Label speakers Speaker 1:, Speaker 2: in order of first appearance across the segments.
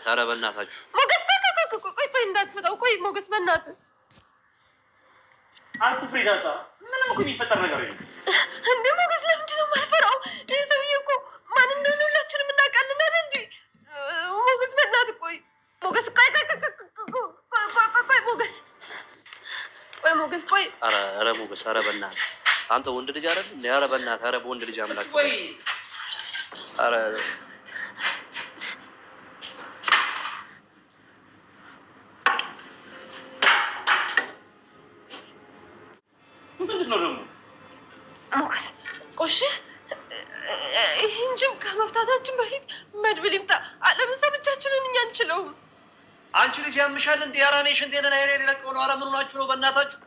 Speaker 1: ኧረ በእናታችሁ
Speaker 2: ሞገስ ቆይ እንዳትፈጣው ቆይ ሞገስ በእናትህ
Speaker 3: አትፍሪ ዳጣ ምንም እኮ የሚፈጠር ነገር የለም
Speaker 2: እንዴ ሞገስ ለምንድን ነው የማልፈራው ይህ ሰውዬ እኮ ማን እንደሆነ ሁላችንም እናውቃለን አይደል እንዴ ሞገስ በእናትህ ቆይ ሞገስ ቆይ ሞገስ ቆይ
Speaker 1: ኧረ ሞገስ ኧረ በእናትህ አንተ ወንድ ልጅ አይደል እንዴ ኧረ በእናትህ ኧረ በወንድ ልጅ አምላክ
Speaker 3: ቆይ
Speaker 1: ኧረ
Speaker 3: ምንድነው ደግሞ
Speaker 2: ሞገስ ቆሽ ይህን ጅም ከመፍታታችን በፊት መድብል ይምጣ አለበለዛ ብቻችንን እኛ አንችለውም
Speaker 1: አንቺ ልጅ ያምሻል እንዴ ያራኔ ሽንቴን ላይ ለቀው ነው ኧረ ምን ሆናችሁ ነው በእናታችሁ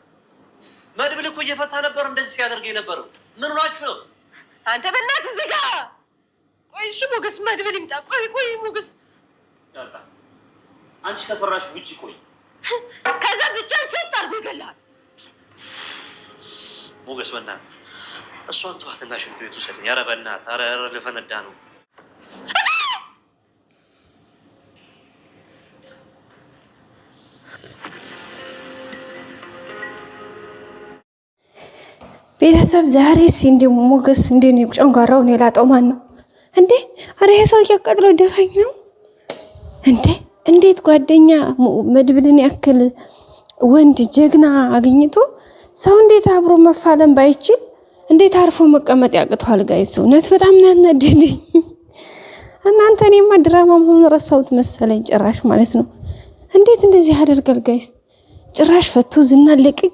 Speaker 1: መድብል እኮ እየፈታ ነበር እንደዚህ ሲያደርግ የነበረው ምን ሆናችሁ ነው
Speaker 2: አንተ በእናትህ ዝጋ ቆይ እሺ ሞገስ መድብል ይምጣ ቆይ ሞገስ
Speaker 3: ዳጣ አንቺ ከፈራሽ ውጪ ቆይ
Speaker 2: ከዛ ብቻ ሰጥ አድርጎ ይገላል
Speaker 1: ሞገስ በእናትህ እሷን ተዋትና ሽንት ቤት ውሰደኝ ኧረ በእናትህ ኧረ ልፈነዳ ነው
Speaker 4: ቤተሰብ ዛሬ እንደ ሞገስ እንደኔ ጨንጓራው ነው የላጠው ማን ነው እንዴ አረ ይሄ ሰው ያቀጥሎ ደፋኝ ነው እንዴ እንዴት ጓደኛ መድብልን ያክል ወንድ ጀግና አግኝቶ ሰው እንዴት አብሮ መፋለም ባይችል እንዴት አርፎ መቀመጥ ያቅተዋል ጋይስ እውነት በጣም ናነደኝ እናንተ እኔማ ድራማ መሆን ረሳሁት መሰለኝ ጭራሽ ማለት ነው እንዴት እንደዚህ ያደርጋል ጋይስ ጭራሽ ፈቶ ዝና ለቅቅ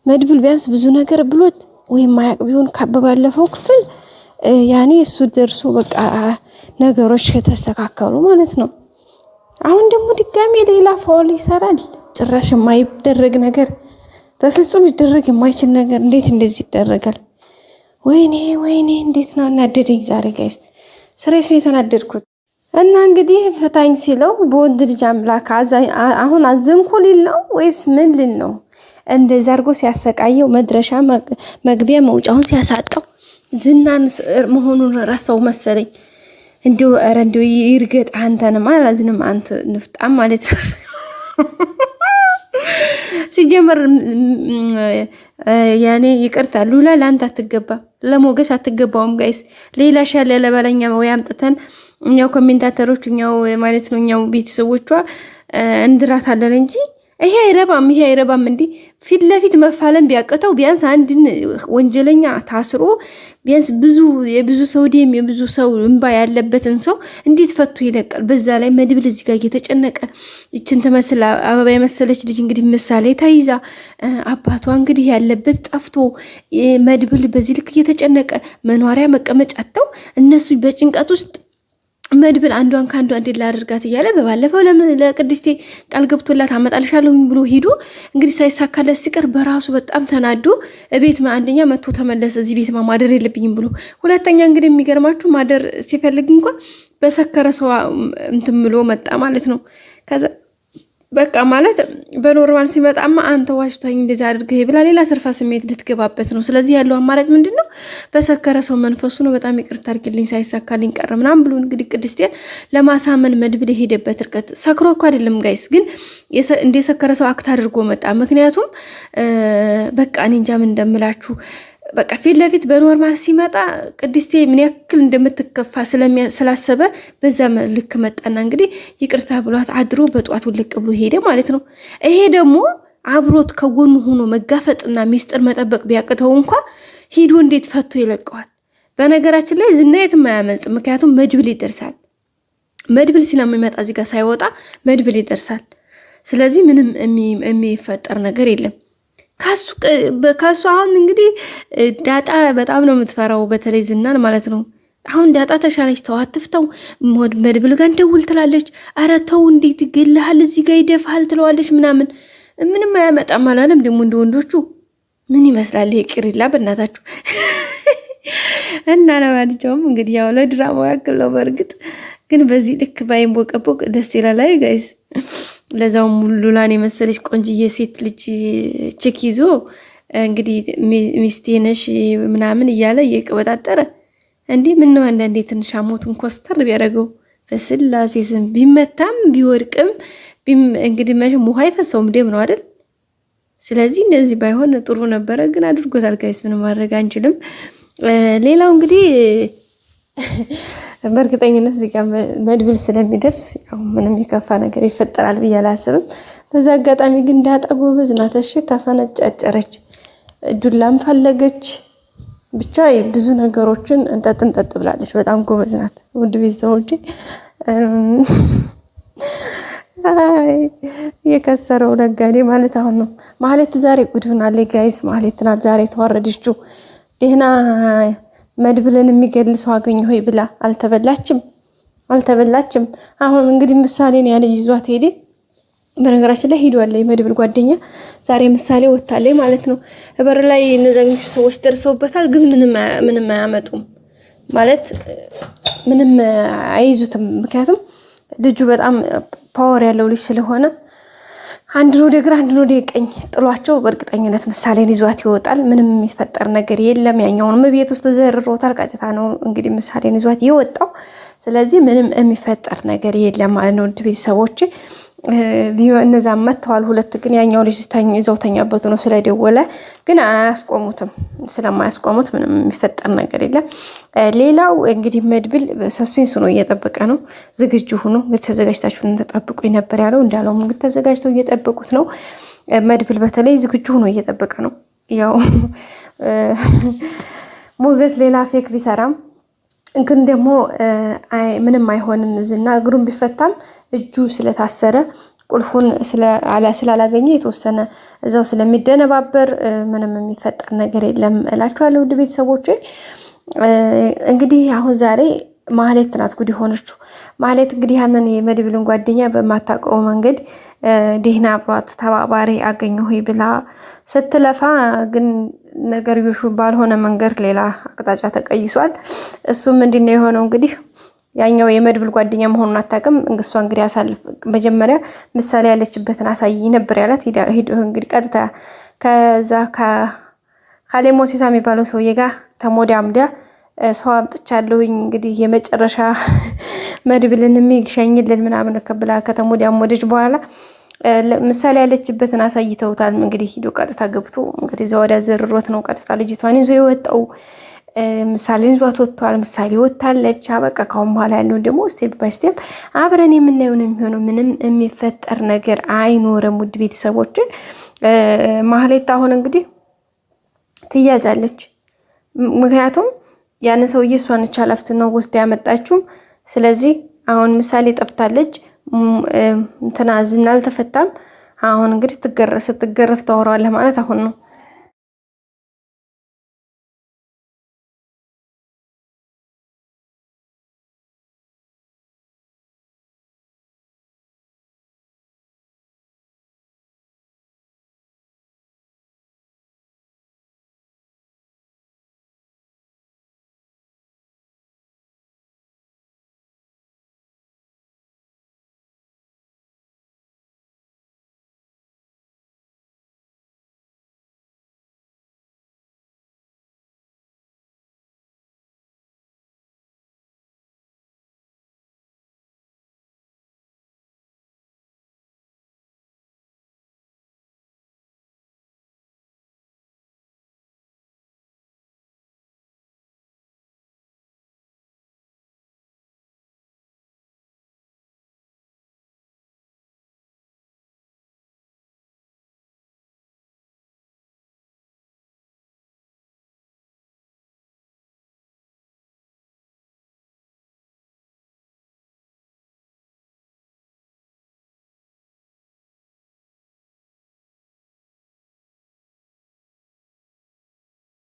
Speaker 4: መድብል ቢያንስ ብዙ ነገር ብሎት ወይ ማያቅ ቢሆን ካበባለፈው ክፍል ያኔ እሱ ደርሶ በቃ ነገሮች ከተስተካከሉ ማለት ነው አሁን ደግሞ ድጋሚ ሌላ ፋውል ይሰራል ጭራሽ የማይደረግ ነገር በፍጹም ሊደረግ የማይችል ነገር እንዴት እንደዚህ ይደረጋል ወይኔ እንዴት ነው እናደደኝ ዛሬ ጋይስ ስሬስ ነው የተናደድኩት እና እንግዲህ ፈታኝ ሲለው በወንድ ልጅ አምላክ አሁን አዘንኩ ሊል ነው ወይስ ምን ሊል ነው እንደዛ አድርጎ ሲያሰቃየው መድረሻ መግቢያ መውጫውን ሲያሳጣው ዝናን መሆኑን ረሳው መሰለኝ እንዲው ይርገጥ አንተንም አላዝንም አንተ ንፍጣም ማለት ነው ሲጀመር ያኔ ይቅርታ ሉላ ላንተ አትገባ ለሞገስ አትገባውም ጋይስ ሌላ ሻለ ለበለኛ ወይ አምጥተን እኛው ኮሜንታተሮች እኛው ማለት ነው እኛው ቤተሰቦቿ እንድራት አለን እንጂ ይሄ አይረባም እንዴ ፊት ለፊት መፋለም ቢያቀተው ቢያንስ አንድን ወንጀለኛ ታስሮ ቢያንስ የብዙ ሰው ደም የብዙ ሰው እንባ ያለበትን ሰው እንዴት ፈቶ ይለቃል በዛ ላይ መድብል እዚህ ጋር እየተጨነቀ እቺን ተመስላ አበባ የመሰለች ልጅ እንግዲህ ምሳሌ ታይዛ አባቷ እንግዲህ ያለበት ጠፍቶ መድብል በዚህ ልክ እየተጨነቀ መኗሪያ መቀመጫ አጥተው እነሱ በጭንቀት ውስጥ መድብል አንዷን ካንዷ እንድላ አድርጋት ይያለ በባለፈው ለቅድስቴ ቃል ገብቶላት አመጣልሻለሁ ብሎ ሄዶ እንግዲህ ሳይሳካለት ሲቀር በራሱ በጣም ተናዶ እቤት አንደኛ መጥቶ ተመለሰ እዚህ ቤት ማደር የለብኝም ብሎ ሁለተኛ እንግዲህ የሚገርማችሁ ማደር ሲፈልግ እንኳን በሰከረ ሰው እንትን ብሎ መጣ ማለት ነው ከዛ በቃ ማለት በኖርማል ሲመጣማ አንተ ዋሽታኝ እንደዛ አድርገህ ይብላ ሌላ ሰርፋ ስሜት ልትገባበት ነው ስለዚህ ያለው አማራጭ ምንድነው በሰከረ ሰው መንፈሱ ነው በጣም ይቅርታ አድርግልኝ ሳይሳካልኝ ቀረ ምናምን ብሎ እንግዲህ ቅድስቴን ለማሳመን መድብል ሄደበት ርቀት ሰክሮ እኮ አይደለም ጋይስ ግን እንደ ሰከረ ሰው አክት አድርጎ መጣ ምክንያቱም በቃ እኔ እንጃ ምን እንደምላችሁ በቃ ፊት ለፊት በኖርማል ሲመጣ ቅድስቴ ምን ያክል እንደምትከፋ ስላሰበ በዛ ልክ መጣና እንግዲህ ይቅርታ ብሏት አድሮ በጧት ልቅ ብሎ ሄደ ማለት ነው ይሄ ደግሞ አብሮት ከጎኑ ሆኖ መጋፈጥና ሚስጥር መጠበቅ ቢያቅተው እንኳን ሂዶ እንዴት ፈቶ ይለቀዋል በነገራችን ላይ ዝና የትም አያመልጥ ምክንያቱም መድብል ይደርሳል መድብል ስለሚመጣ እዚህ ጋር ሳይወጣ መድብል ይደርሳል ስለዚህ ምንም የሚፈጠር ነገር የለም ካሱ አሁን እንግዲህ ዳጣ በጣም ነው የምትፈራው በተለይ ዝናን ማለት ነው አሁን ዳጣ ተሻለች ተዋትፍተው መድብል ጋር እንደውል ትላለች አረ ተው እንዴት ይገላል እዚህ ጋር ይደፋል ትለዋለች ምንም አያመጣም አላለም ደግሞ እንደ ወንዶቹ ምን ይመስላል ይቅርላ በእናታችሁ እና ለማንኛውም እንግዲህ ያው ለድራማው ያክል ነው በርግጥ ግን በዚህ ልክ ባይንቦቀቦቅ ደስ ይላል አይ ጋይስ ለዛው ሉላን የመሰለች ቆንጅዬ ሴት ልጅ ቼክ ይዞ እንግዲህ ሚስቴ ነሽ ምናምን እያለ እየቀበጣጠረ እንዴ ምን ነው አንዳንዴ ትንሽ አሞቱን ኮስተር ቢያደርገው በስላሴ ስም ቢመታም ቢወድቅም እንግዲህ መቼም ውሃ አይፈሰውም፣ ደም ነው አይደል? ስለዚህ እንደዚህ ባይሆን ጥሩ ነበረ፣ ግን አድርጎታል። ጋይስ ምንም ማድረግ አንችልም። ሌላው እንግዲህ በእርግጠኝነት እዚህ ጋር መድብል ስለሚደርስ ያው ምንም የከፋ ነገር ይፈጠራል ብዬ አላስብም። በዛ አጋጣሚ ግን ዳጣ ጎበዝ ናት። እሺ ተፈነጫጨረች፣ ዱላም ፈለገች፣ ብቻ ብዙ ነገሮችን እንጠጥ ብላለች። በጣም ጎበዝ ናት። ውድ ቤተሰቦቼ የከሰረው ነጋዴ ማለት አሁን ነው። ማለት ዛሬ ጉድ ሆናለች ጋይስ። ማለት ናት ዛሬ ተዋረደችው። ደህና መድብልን የሚገል ሰው አገኘ ሆይ ብላ አልተበላችም። አሁን እንግዲህ ምሳሌን ያለ ይዟት ሄደ። በነገራችን ላይ ሄዷል የመድብል ጓደኛ ዛሬ ምሳሌ ወጣለች ማለት ነው። በር ላይ እነዛኞቹ ሰዎች ደርሰውበታል፣ ግን ምንም አያመጡም ማለት ምንም አይይዙትም። ምክንያቱም ልጁ በጣም ፓወር ያለው ልጅ ስለሆነ አንድ ወደ ግራ አንድ ወደ ቀኝ ጥሏቸው በእርግጠኝነት ምሳሌን ይዟት ይወጣል። ምንም የሚፈጠር ነገር የለም። ያኛውንም ቤት ውስጥ ዘርሮታል። ቀጥታ ነው እንግዲህ ምሳሌን ይዟት የወጣው። ስለዚህ ምንም የሚፈጠር ነገር የለም ማለት ነው። ውድ ቤተሰቦች እነዛ መጥተዋል ሁለት። ግን ያኛው ልጅ እዛው ተኛበት ነው ስለደወለ፣ ግን አያስቆሙትም። ስለማያስቆሙት ምንም የሚፈጠር ነገር የለም። ሌላው እንግዲህ መድብል ሰስፔንስ ነው እየጠበቀ ነው። ዝግጁ ሆኖ ተዘጋጅታችሁ ተጠብቁ ነበር ያለው። እንዳለው እንግዲህ ተዘጋጅተው እየጠበቁት ነው። መድብል በተለይ ዝግጁ ሆኖ እየጠበቀ ነው። ያው ሞገስ ሌላ ፌክ ቢሰራም ግን ደግሞ ምንም አይሆንም። ዝና እግሩን ቢፈታም እጁ ስለታሰረ ቁልፉን ስላላገኘ የተወሰነ እዛው ስለሚደነባበር ምንም የሚፈጠር ነገር የለም እላችኋለሁ። ውድ ቤተሰቦቼ እንግዲህ አሁን ዛሬ ማህሌት ናት ጉድ ሆነችው። ማህሌት እንግዲህ ያንን የመድብልን ጓደኛ በማታውቀው መንገድ ደህና አብሯት ተባባሪ አገኘሁ ብላ ስትለፋ ግን ነገርዮሹ ባልሆነ መንገድ ሌላ አቅጣጫ ተቀይሷል። እሱም ምንድነው የሆነው እንግዲህ ያኛው የመድብል ጓደኛ መሆኑን አታውቅም። እንግሷ እንግዲህ አሳልፍ መጀመሪያ ምሳሌ ያለችበትን አሳይ ነበር ያላት። ሄዶ እንግዲህ ቀጥታ ከዛ ካሌሞሲሳ የሚባለው ሰውዬ ጋር ተሞዳምዳ ሰው አምጥቻለሁኝ እንግዲህ የመጨረሻ መድብልን የሚሸኝልን ምናምን ከብላ ከተሞዳሞደች በኋላ ምሳሌ ያለችበትን አሳይተውታል። እንግዲህ ሂዶ ቀጥታ ገብቶ እንግዲህ ዘወዳ ዘርሮት ነው ቀጥታ ልጅቷን ይዞ የወጣው። ምሳሌን ይዟት ወጥቷል። ምሳሌ ወጣለች። አበቃ። ካሁን በኋላ ያለው ደግሞ ስቴፕ ባይ ስቴፕ አብረን የምናየው ነው የሚሆነው። ምንም የሚፈጠር ነገር አይኖርም። ውድ ቤተሰቦች ማህሌት አሁን እንግዲህ ትያዛለች። ምክንያቱም ያን ሰውዬ እሷን ቻላፍት ነው ወስዳ ያመጣችው። ስለዚህ አሁን ምሳሌ ጠፍታለች። እንትና ዝና አልተፈታም። አሁን እንግዲህ ስትገረፍ ታወራዋለህ ማለት አሁን ነው።